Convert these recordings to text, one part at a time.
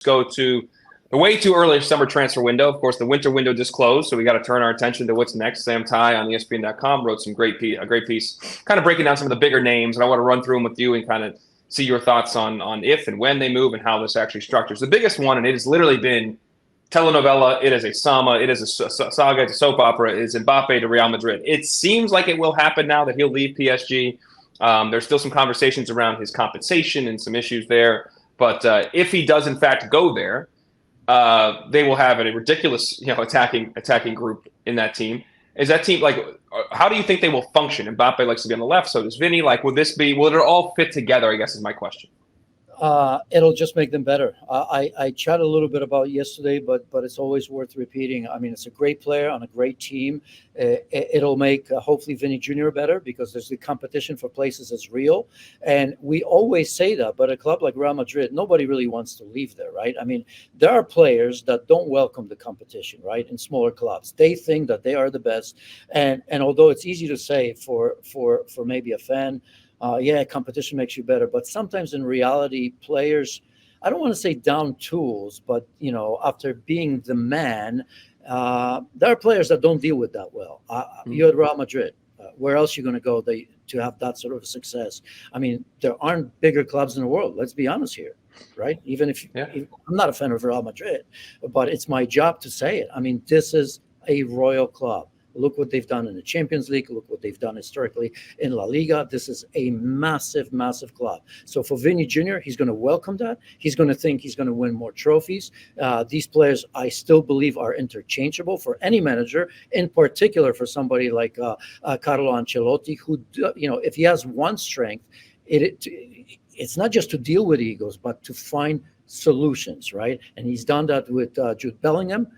go to the way too early summer transfer window. Of course, the winter window just closed, so we got to turn our attention to what's next. Sam Ty on ESPN.com wrote a great piece, kind of breaking down some of the bigger names, and I want to run through them with you and kind of see your thoughts on if and when they move and how this actually structures. The biggest one, and it has literally been telenovela, it is a sama, it is a saga, it's a soap opera, is Mbappe to Real Madrid. It seems like it will happen now that he'll leave PSG. There's still some conversations around his compensation and some issues there. But if he does, in fact, go there, they will have a ridiculous attacking group in that team. Is that team, like, how do you think they will function? Mbappe likes to be on the left, so does Vinny. Like, will it all fit together, I guess, is my question. It'll just make them better. I chatted a little bit about yesterday, but it's always worth repeating. I mean, it's a great player on a great team. It'll make hopefully Vinny Jr. better because there's the competition for places is real. And we always say that, but a club like Real Madrid, nobody really wants to leave there, right? I mean, there are players that don't welcome the competition, right? In smaller clubs, they think that they are the best. And although it's easy to say for maybe a fan, competition makes you better. But sometimes in reality, players, I don't want to say down tools, but, after being the man, there are players that don't deal with that well. You're at Real Madrid. Where else are you going to go to have that sort of success? I mean, there aren't bigger clubs in the world. Let's be honest here, right? Even if I'm not a fan of Real Madrid, but it's my job to say it. I mean, this is a royal club. Look what they've done in the Champions League. Look what they've done historically in La Liga. This is a massive, massive club. So for Vinny Jr., he's going to welcome that. He's going to think he's going to win more trophies. These players, I still believe, are interchangeable for any manager, in particular for somebody like Carlo Ancelotti, who, if he has one strength, it's not just to deal with egos, but to find solutions, right? And he's done that with Jude Bellingham.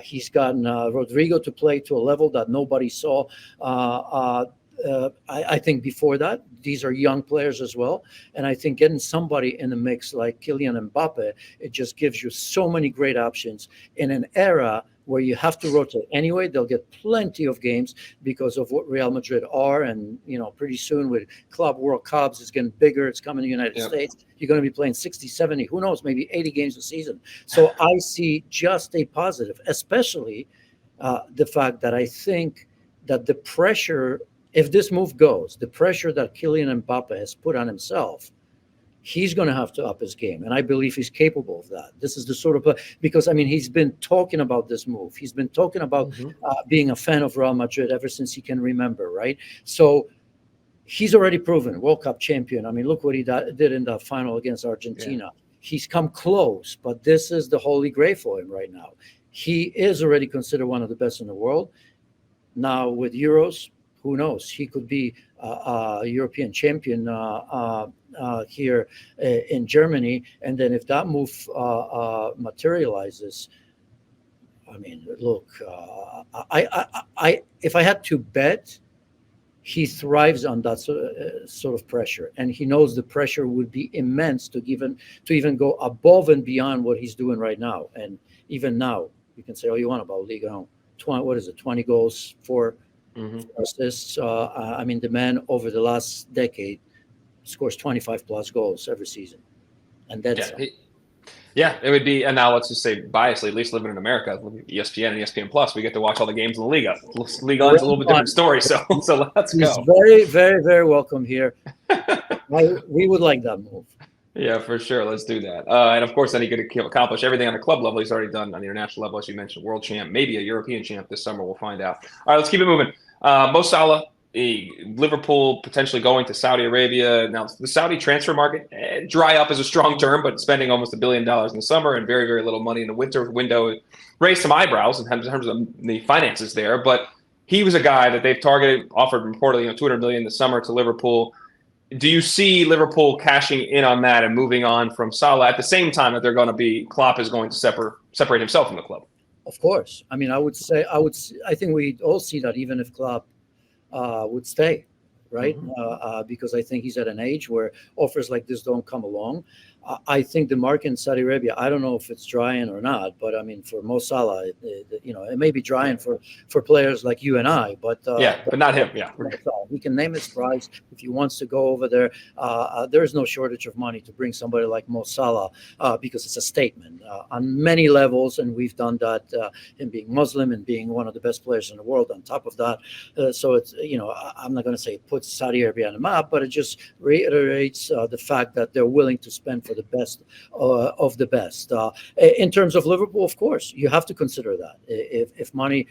He's gotten Rodrigo to play to a level that nobody saw. I think before that, these are young players as well. And I think getting somebody in the mix like Kylian Mbappe, it just gives you so many great options in an era where you have to rotate anyway. They'll get plenty of games because of what Real Madrid are. And, pretty soon with Club World Cups, it's getting bigger. It's coming to the United States. You're going to be playing 60, 70, who knows, maybe 80 games a season. So I see just a positive, especially the fact that I think that the pressure, if this move goes, the pressure that Kylian Mbappe has put on himself, he's going to have to up his game. And I believe he's capable of that. This is the sort of, because, I mean, he's been talking about this move. He's been talking about being a fan of Real Madrid ever since he can remember, right? So he's already proven World Cup champion. I mean, look what he did in the final against Argentina. Yeah. He's come close, but this is the holy grail for him right now. He is already considered one of the best in the world. Now with Euros, who knows? He could be a European champion here in Germany. And then if that move materializes, I mean, look, if I had to bet, he thrives on that sort of pressure, and he knows the pressure would be immense to even go above and beyond what he's doing right now. And even now, you can say all you want about Liga. 20 goals, 4 assists. I mean, the man over the last decade scores 25 plus goals every season, and that's it would be. And now let's just say biasly, at least living in America, ESPN and ESPN Plus, we get to watch all the games in the Liga. Liga is a little bit different story, so let's go. He's very, very, very welcome here. We would like that move. Yeah, for sure. Let's do that. And of course, then he could accomplish everything on the club level. He's already done on the international level, as you mentioned, world champ, maybe a European champ this summer. We'll find out. All right, let's keep it moving. Mo Salah, Liverpool potentially going to Saudi Arabia. Now, the Saudi transfer market, dry up is a strong term, but spending almost $1 billion in the summer and very, very little money in the winter window raised some eyebrows in terms of the finances there. But he was a guy that they've targeted, offered reportedly $200 million this summer to Liverpool. Do you see Liverpool cashing in on that and moving on from Salah at the same time that Klopp is going to separate himself from the club? Of course. I mean, I think we all see that even if Klopp would stay, right? Because I think he's at an age where offers like this don't come along. I think the market in Saudi Arabia, I don't know if it's drying or not, but I mean, for Mo Salah, it may be drying for players like you and I, but but not him. Yeah, he can name his price if he wants to go over there. There is no shortage of money to bring somebody like Mo Salah because it's a statement on many levels, and we've done that. Him being Muslim and being one of the best players in the world. On top of that, so it's I'm not going to say it puts Saudi Arabia on the map, but it just reiterates the fact that they're willing to spend for the best of the best. In terms of Liverpool, of course, you have to consider that. If money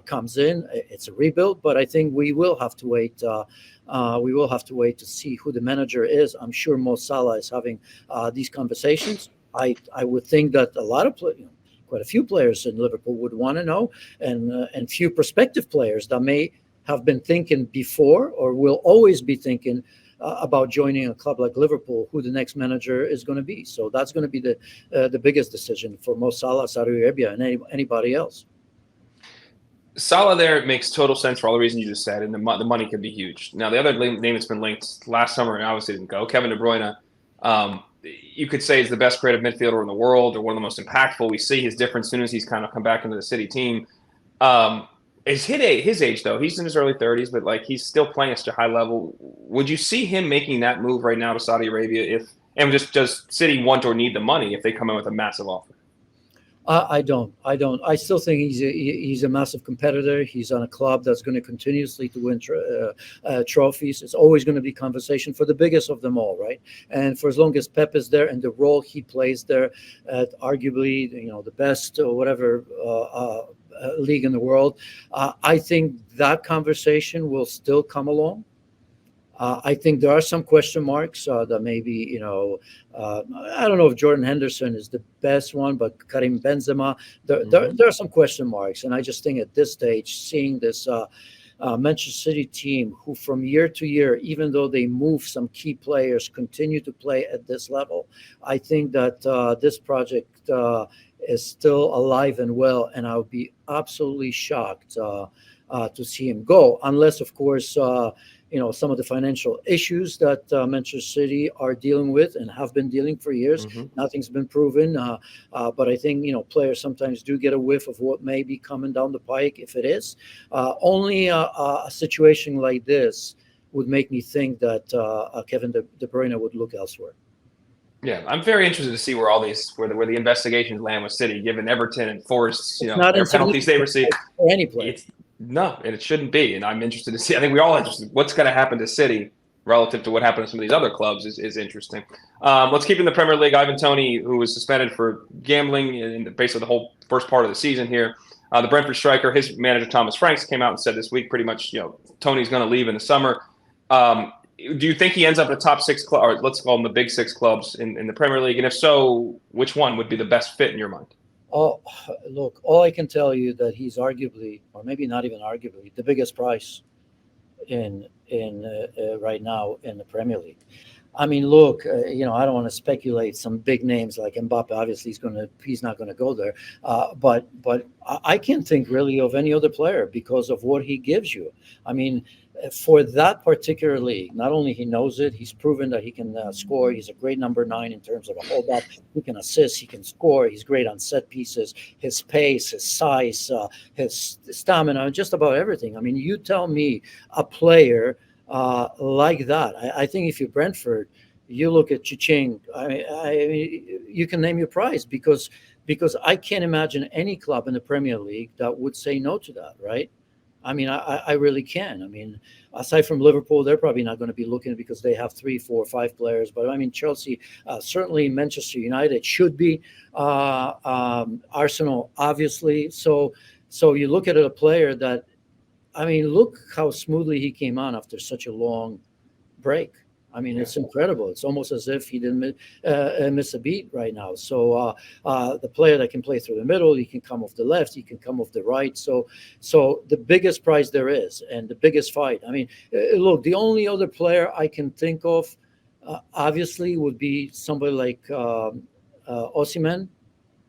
comes in, it's a rebuild, but I think we will have to wait. We will have to wait to see who the manager is. I'm sure Mo Salah is having these conversations. I would think that a lot of quite a few players in Liverpool would want to know, and few prospective players that may have been thinking before or will always be thinking about joining a club like Liverpool, who the next manager is going to be. So that's going to be the biggest decision for Mo Salah, Saudi Arabia, and anybody else. Salah there makes total sense for all the reasons you just said, and the money could be huge. Now, the other name that's been linked last summer and obviously didn't go, Kevin De Bruyne, you could say is the best creative midfielder in the world or one of the most impactful. We see his difference as soon as he's kind of come back into the City team. Is his age, though, he's in his early 30s, but like he's still playing at such a high level. Would you see him making that move right now to Saudi Arabia does City want or need the money if they come in with a massive offer? I don't. I still think he's a massive competitor. He's on a club that's going to continuously to win trophies. It's always going to be conversation for the biggest of them all, right? And for as long as Pep is there and the role he plays there at arguably the best or whatever league in the world, I think that conversation will still come along. I think there are some question marks that maybe, I don't know if Jordan Henderson is the best one, but Karim Benzema, there are some question marks. And I just think at this stage, seeing this Manchester City team who from year to year, even though they move some key players, continue to play at this level, I think that this project is still alive and well. And I would be absolutely shocked to see him go, unless, of course, some of the financial issues that Manchester City are dealing with and have been dealing for years. Nothing's been proven. But I think, players sometimes do get a whiff of what may be coming down the pike. If it is, only a situation like this would make me think that Kevin De Bruyne would look elsewhere. Yeah, I'm very interested to see where all these where the investigations land with City, given Everton and Forest, their penalties they receive. Any player. No, and it shouldn't be. And I'm interested to see. I think we're all interested. What's going to happen to City relative to what happened to some of these other clubs is interesting. Let's keep in the Premier League. Ivan Toney, who was suspended for gambling in basically the whole first part of the season here. The Brentford striker, his manager Thomas Franks came out and said this week pretty much, Toney's going to leave in the summer. Do you think he ends up in the top six clubs, or let's call them the big six clubs in the Premier League? And if so, which one would be the best fit in your mind? Oh, look, all I can tell you that he's arguably, or maybe not even arguably, the biggest price in right now in the Premier League. I mean, look, I don't want to speculate some big names like Mbappe. Obviously, he's not going to go there. But I can't think really of any other player because of what he gives you. I mean, for that particular league, not only he knows it, he's proven that he can score. He's a great number 9 in terms of a holdup. He can assist, he can score. He's great on set pieces. His pace, his size, his stamina, just about everything. I mean, you tell me a player like that. I think if you're Brentford, you look at Chiching. I mean, you can name your prize because I can't imagine any club in the Premier League that would say no to that, right? I mean, I really can. I mean, aside from Liverpool, they're probably not going to be looking because they have 3, 4, 5 players. But I mean, Chelsea, certainly Manchester United should be, Arsenal, obviously. So you look at a player that, I mean, look how smoothly he came on after such a long break. I mean, It's incredible. It's almost as if he didn't miss a beat right now. So the player that can play through the middle, he can come off the left, he can come off the right. So the biggest prize there is and the biggest fight. I mean, look, the only other player I can think of, obviously, would be somebody like Osimhen.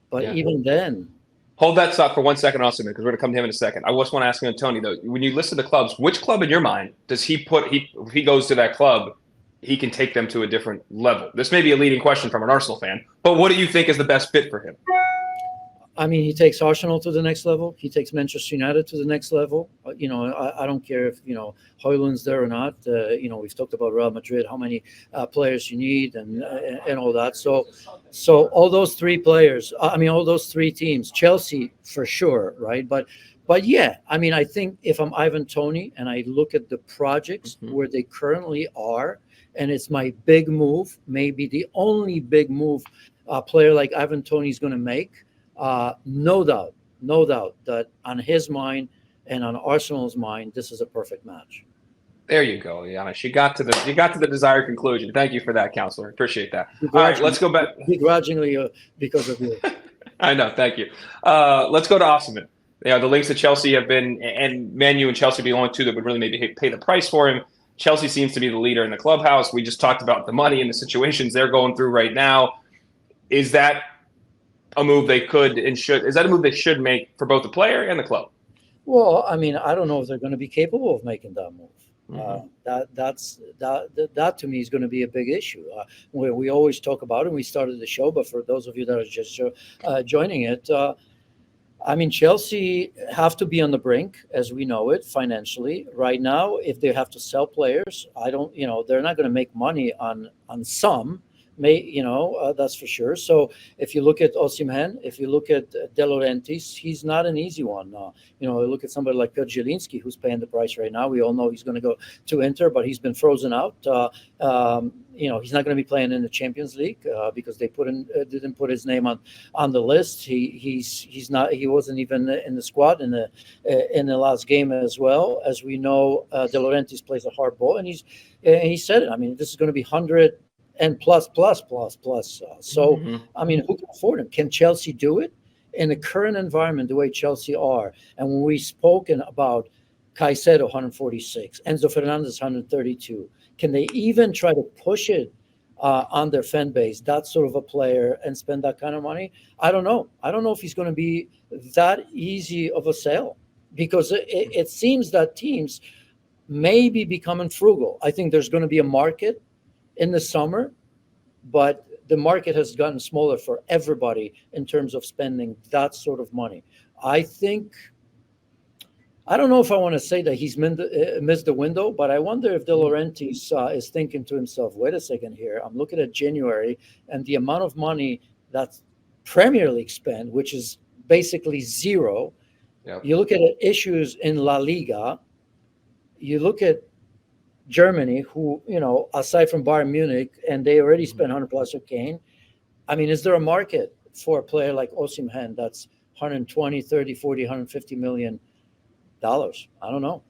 But even then. Hold that thought for 1 second, Osimhen, because we're going to come to him in a second. I just want to ask you, Tony, though, when you list the clubs, which club in your mind does he put, if he goes to that club, he can take them to a different level? This may be a leading question from an Arsenal fan, but what do you think is the best fit for him? I mean, he takes Arsenal to the next level. He takes Manchester United to the next level. I don't care if, Højlund's there or not. We've talked about Real Madrid, how many players you need and all that. So all those three players, all those three teams, Chelsea for sure, right? But yeah, I think if I'm Ivan Toney and I look at the projects where they currently are, and it's my big move, maybe the only big move a player like Ivan Toney is going to make, no doubt that on his mind and on Arsenal's mind, this is a perfect match. There you go, Janusz. You got to the desired conclusion. Thank you for that, counselor. Appreciate that. All right, let's go back. Begrudgingly, because of you. I know. Thank you. Let's go to Osimhen. The links to Chelsea have been, and Man U and Chelsea be the only two that would really maybe pay the price for him. Chelsea seems to be the leader in the clubhouse. We just talked about the money and the situations they're going through right now. Is that a move they could and should? Is that a move they should make for both the player and the club? Well, I don't know if they're going to be capable of making that move. That to me is going to be a big issue. We always talk about it. We started the show, but for those of you that are just joining it, Chelsea have to be on the brink, as we know it, financially right now. If they have to sell players, they're not going to make money on some. That's for sure. So if you look at Osimhen, if you look at De Laurentiis, he's not an easy one. Look at somebody like Piotr Zielinski, who's paying the price right now. We all know he's going to go to Inter, but he's been frozen out. He's not going to be playing in the Champions League because they didn't put his name on the list. He's not. He wasn't even in the squad in the last game as well. As we know, De Laurentiis plays a hard ball, and he said it. This is going to be 100. And plus. So, who can afford him? Can Chelsea do it? In the current environment, the way Chelsea are, and when we've spoken about Caicedo 146, Enzo Fernandez 132, can they even try to push it on their fan base, that sort of a player, and spend that kind of money? I don't know. I don't know if he's going to be that easy of a sale, because it seems that teams may be becoming frugal. I think there's going to be a market in the summer, but the market has gotten smaller for everybody in terms of spending that sort of money. I don't know if I want to say that he's missed the window, but I wonder if De Laurentiis is thinking to himself, wait a second here, I'm looking at January and the amount of money that Premier League spend, which is basically zero. Yep. You look at issues in La Liga, you look at Germany, who, aside from Bayern Munich, and they already spent 100 plus with Kane. Is there a market for a player like Osimhen that's 120, 30, 40, 150 million dollars? I don't know.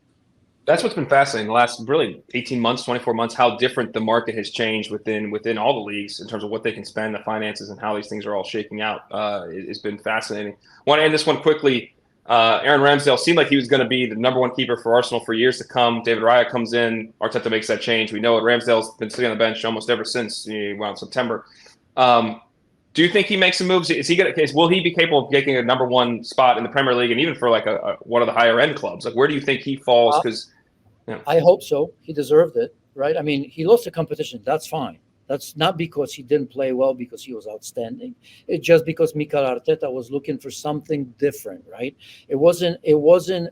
That's what's been fascinating the last really 18 months, 24 months, how different the market has changed within all the leagues in terms of what they can spend, the finances, and how these things are all shaking out. It's been fascinating. I want to end this one quickly. Aaron Ramsdale seemed like he was going to be the number one keeper for Arsenal for years to come. David Raya comes in. Arteta makes that change. We know it. Ramsdale's been sitting on the bench almost ever since September. Do you think he makes some moves? Will he be capable of taking a number one spot in the Premier League and even for like one of the higher end clubs? Like, where do you think he falls? Because I hope so. He deserved it, right? He lost the competition. That's fine. That's not because he didn't play well, because he was outstanding. It's just because Mikel Arteta was looking for something different, right? It wasn't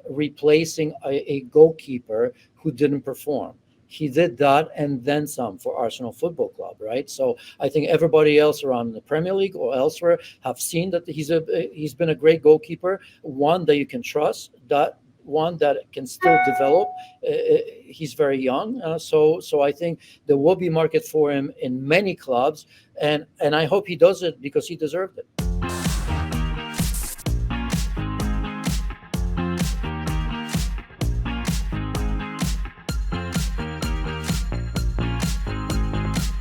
replacing a goalkeeper who didn't perform. He did that and then some for Arsenal Football Club, right? So I think everybody else around the Premier League or elsewhere have seen that he's been a great goalkeeper, one that you can trust, one that can still develop. He's very young, so I think there will be market for him in many clubs, and I hope he does it because he deserved it.